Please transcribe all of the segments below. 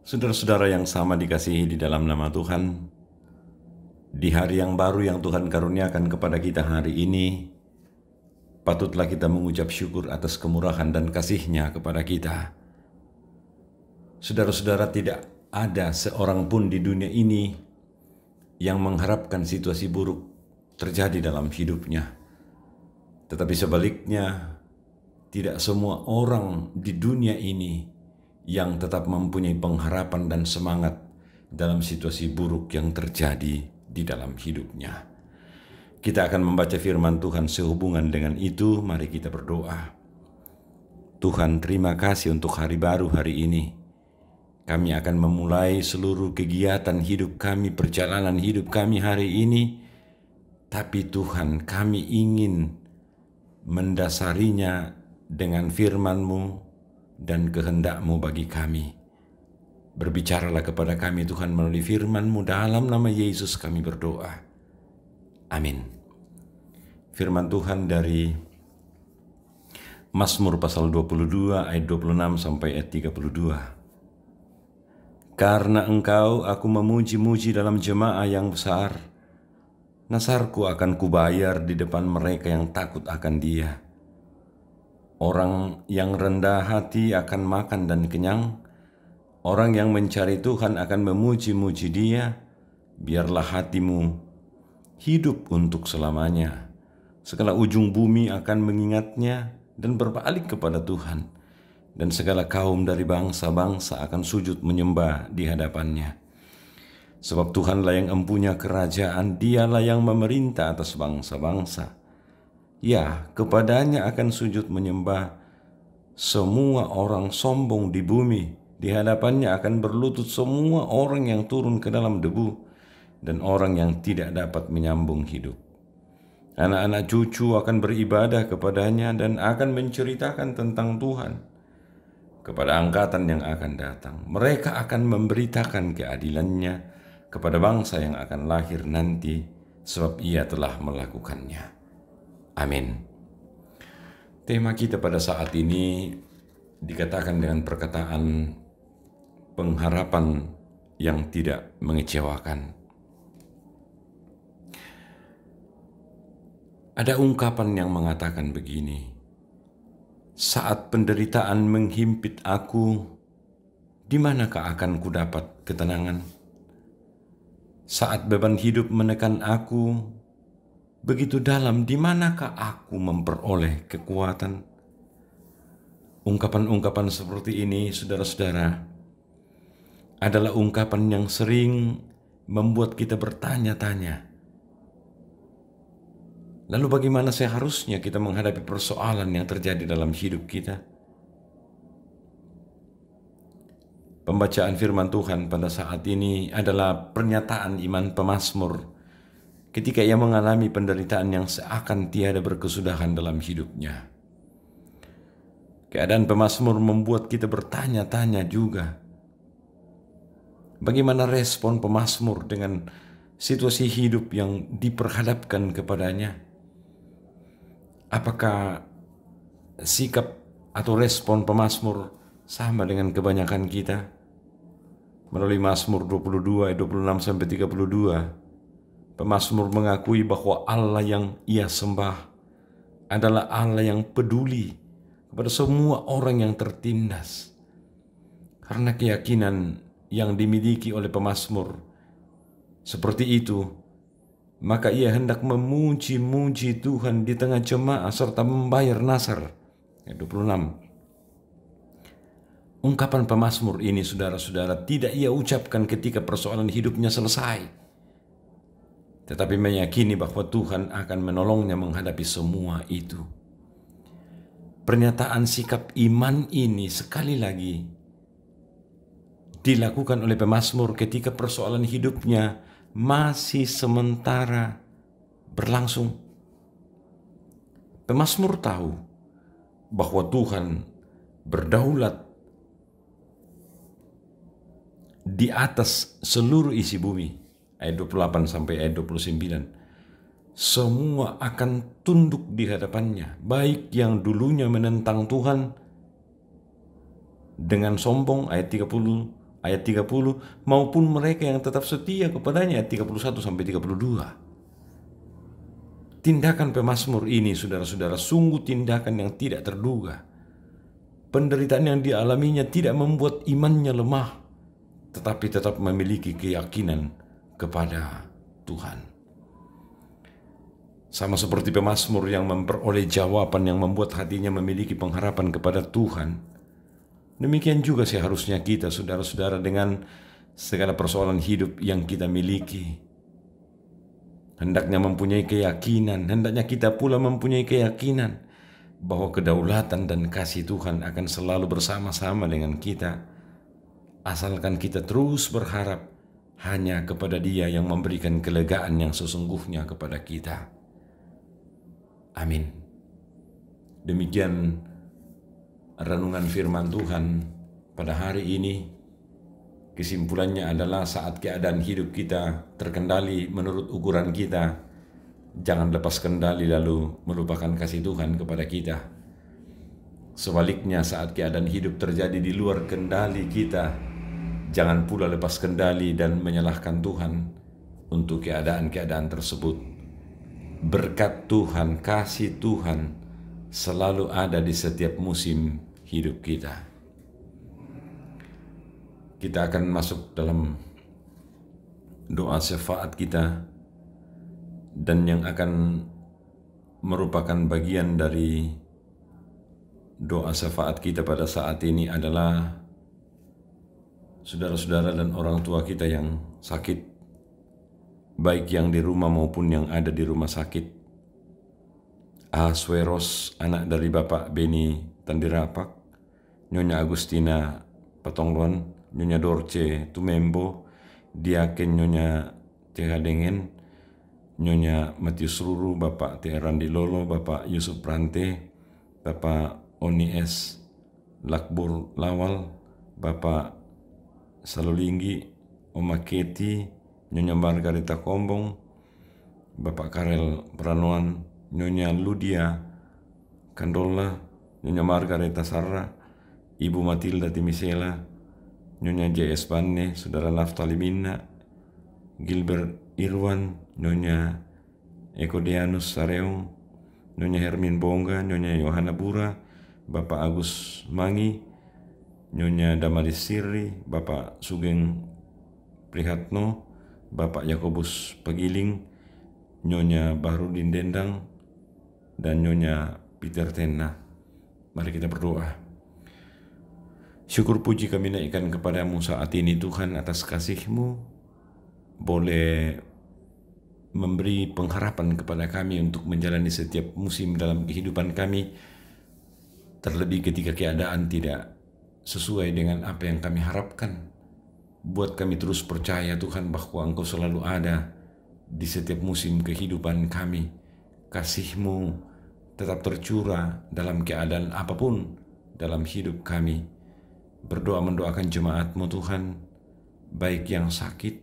Saudara-saudara yang sama dikasihi di dalam nama Tuhan, di hari yang baru yang Tuhan karuniakan kepada kita hari ini, patutlah kita mengucap syukur atas kemurahan dan kasih-Nya kepada kita. Saudara-saudara, tidak ada seorang pun di dunia ini yang mengharapkan situasi buruk terjadi dalam hidupnya. Tetapi sebaliknya, tidak semua orang di dunia ini yang tetap mempunyai pengharapan dan semangat dalam situasi buruk yang terjadi di dalam hidupnya. Kita akan membaca firman Tuhan sehubungan dengan itu. Mari kita berdoa. Tuhan, terima kasih untuk hari baru hari ini. Kami akan memulai seluruh kegiatan hidup kami, perjalanan hidup kami hari ini. Tapi Tuhan, kami ingin mendasarinya dengan firman-Mu dan kehendak-Mu bagi kami. Berbicaralah kepada kami Tuhan melalui firman-Mu, dalam nama Yesus kami berdoa. Amin. Firman Tuhan dari Mazmur pasal 22 ayat 26 sampai ayat 32. Karena Engkau aku memuji-muji dalam jemaah yang besar, nasarku akan kubayar di depan mereka yang takut akan Dia. Orang yang rendah hati akan makan dan kenyang. Orang yang mencari Tuhan akan memuji-muji Dia. Biarlah hatimu hidup untuk selamanya. Segala ujung bumi akan mengingatnya dan berbalik kepada Tuhan. Dan segala kaum dari bangsa-bangsa akan sujud menyembah di hadapannya. Sebab Tuhanlah yang empunya kerajaan, Dialah yang memerintah atas bangsa-bangsa. Ya, kepadanya akan sujud menyembah semua orang sombong di bumi. Di hadapannya akan berlutut semua orang yang turun ke dalam debu dan orang yang tidak dapat menyambung hidup. Anak-anak cucu akan beribadah kepadanya dan akan menceritakan tentang Tuhan kepada angkatan yang akan datang. Mereka akan memberitakan keadilannya kepada bangsa yang akan lahir nanti, sebab Ia telah melakukannya. Amin. Tema kita pada saat ini dikatakan dengan perkataan pengharapan yang tidak mengecewakan. Ada ungkapan yang mengatakan begini: saat penderitaan menghimpit aku, di manakah akan ku dapat ketenangan? Saat beban hidup menekan aku begitu dalam, di manakah aku memperoleh kekuatan? Ungkapan-ungkapan seperti ini, saudara-saudara, adalah ungkapan yang sering membuat kita bertanya-tanya. Lalu bagaimana seharusnya kita menghadapi persoalan yang terjadi dalam hidup kita? Pembacaan firman Tuhan pada saat ini adalah pernyataan iman pemazmur ketika ia mengalami penderitaan yang seakan tiada berkesudahan dalam hidupnya. Keadaan pemazmur membuat kita bertanya-tanya juga. Bagaimana respon pemazmur dengan situasi hidup yang diperhadapkan kepadanya? Apakah sikap atau respon pemazmur sama dengan kebanyakan kita? Melalui Mazmur 22 ayat 26 sampai 32, pemazmur mengakui bahwa Allah yang ia sembah adalah Allah yang peduli kepada semua orang yang tertindas. Karena keyakinan yang dimiliki oleh pemazmur seperti itu, maka ia hendak memuji-muji Tuhan di tengah jemaah serta membayar nasar. Ayat 26. Ungkapan pemazmur ini, saudara-saudara, tidak ia ucapkan ketika persoalan hidupnya selesai, tetapi meyakini bahwa Tuhan akan menolongnya menghadapi semua itu. Pernyataan sikap iman ini sekali lagi dilakukan oleh pemazmur ketika persoalan hidupnya masih sementara berlangsung. Pemazmur tahu bahwa Tuhan berdaulat di atas seluruh isi bumi. Ayat 28 sampai ayat 29. Semua akan tunduk di hadapannya, baik yang dulunya menentang Tuhan dengan sombong, ayat 30, ayat 30, maupun mereka yang tetap setia kepadanya, ayat 31 sampai 32. Tindakan pemazmur ini, saudara-saudara, sungguh tindakan yang tidak terduga. Penderitaan yang dialaminya tidak membuat imannya lemah, tetapi tetap memiliki keyakinan kepada Tuhan. Sama seperti pemazmur yang memperoleh jawaban yang membuat hatinya memiliki pengharapan kepada Tuhan, demikian juga seharusnya kita, saudara-saudara, dengan segala persoalan hidup yang kita miliki. Hendaknya kita pula mempunyai keyakinan bahwa kedaulatan dan kasih Tuhan akan selalu bersama-sama dengan kita, asalkan kita terus berharap hanya kepada Dia yang memberikan kelegaan yang sesungguhnya kepada kita. Amin. Demikian renungan firman Tuhan pada hari ini. Kesimpulannya adalah saat keadaan hidup kita terkendali menurut ukuran kita, jangan lepas kendali lalu melupakan kasih Tuhan kepada kita. Sebaliknya, saat keadaan hidup terjadi di luar kendali kita, jangan pula lepas kendali dan menyalahkan Tuhan untuk keadaan-keadaan tersebut. Berkat Tuhan, kasih Tuhan selalu ada di setiap musim hidup kita. Kita akan masuk dalam doa syafaat kita, dan yang akan merupakan bagian dari doa syafaat kita pada saat ini adalah saudara-saudara dan orang tua kita yang sakit, baik yang di rumah maupun yang ada di rumah sakit. Ahasweros, anak dari Bapak Beni Tandirapak, Nyonya Agustina Patongluan, Nyonya Dorce Tumembo, Diaken Nyonya Tehadengen, Nyonya Matius Ruru, Bapak Terandi Lolo, Bapak Yusuf Prante, Bapak Oni S. Lakbur Lawal, Bapak Salulinggi, Oma Keti, Nyonya Margarita Kombong, Bapak Karel Pranoan, Nyonya Ludia Kandola, Nyonya Margareta Sarra, Ibu Matilda Timisela, Nyonya J.S. Banne, Saudara Naftali Minna, Gilbert Irwan, Nyonya Eko Deanus Sareung, Nyonya Hermin Bongga, Nyonya Yohana Bura, Bapak Agus Mangi, Nyonya Damaris Sirri, Bapak Sugeng Prihatno, Bapak Yakobus Pagiling, Nyonya Bahrudin Dendang, dan Nyonya Peter Tenna. Mari kita berdoa. Syukur puji kami naikkan kepadamu saat ini Tuhan atas kasih-Mu, boleh memberi pengharapan kepada kami untuk menjalani setiap musim dalam kehidupan kami, terlebih ketika keadaan tidak sesuai dengan apa yang kami harapkan. Buat kami terus percaya Tuhan bahwa Engkau selalu ada di setiap musim kehidupan kami. Kasih-Mu tetap tercurah dalam keadaan apapun dalam hidup kami. Berdoa mendoakan jemaat-Mu Tuhan, baik yang sakit,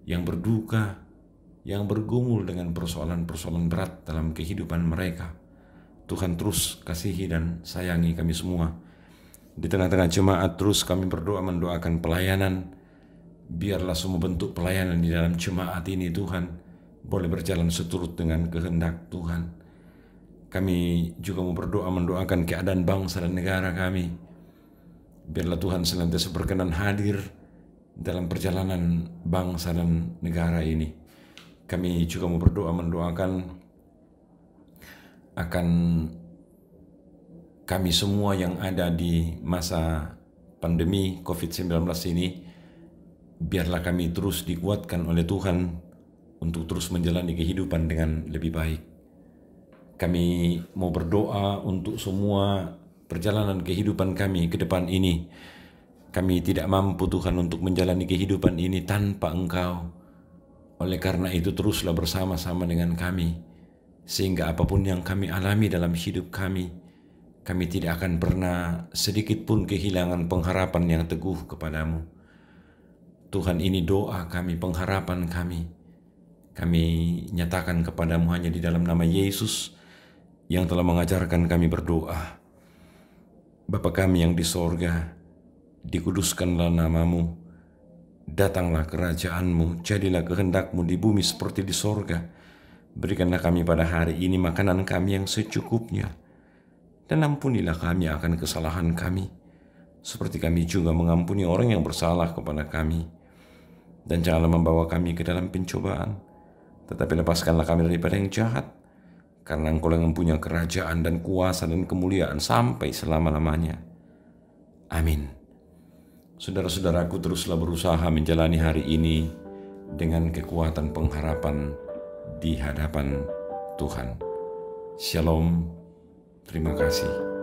yang berduka, yang bergumul dengan persoalan-persoalan berat dalam kehidupan mereka. Tuhan terus kasihi dan sayangi kami semua. Di tengah-tengah jemaat terus kami berdoa mendoakan pelayanan. Biarlah semua bentuk pelayanan di dalam jemaat ini Tuhan boleh berjalan seturut dengan kehendak Tuhan. Kami juga mau berdoa mendoakan keadaan bangsa dan negara kami. Biarlah Tuhan senantiasa berkenan hadir dalam perjalanan bangsa dan negara ini. Kami juga mau berdoa mendoakan akan kami semua yang ada di masa pandemi COVID-19 ini. Biarlah kami terus dikuatkan oleh Tuhan untuk terus menjalani kehidupan dengan lebih baik. Kami mau berdoa untuk semua perjalanan kehidupan kami ke depan ini. Kami tidak mampu Tuhan untuk menjalani kehidupan ini tanpa Engkau. Oleh karena itu teruslah bersama-sama dengan kami, sehingga apapun yang kami alami dalam hidup kami tidak akan pernah sedikit pun kehilangan pengharapan yang teguh kepadamu. Tuhan, ini doa kami, pengharapan kami. Kami nyatakan kepadamu hanya di dalam nama Yesus yang telah mengajarkan kami berdoa. Bapa kami yang di sorga, dikuduskanlah namamu, Datanglah kerajaan-Mu, jadilah kehendak-Mu di bumi seperti di sorga. Berikanlah kami pada hari ini makanan kami yang secukupnya. Dan ampunilah kami akan kesalahan kami, seperti kami juga mengampuni orang yang bersalah kepada kami. Dan janganlah membawa kami ke dalam pencobaan, tetapi lepaskanlah kami daripada yang jahat. Karena Engkau yang mempunyai kerajaan dan kuasa dan kemuliaan sampai selama-lamanya. Amin. Saudara-saudaraku, teruslah berusaha menjalani hari ini dengan kekuatan pengharapan di hadapan Tuhan. Shalom. Terima kasih.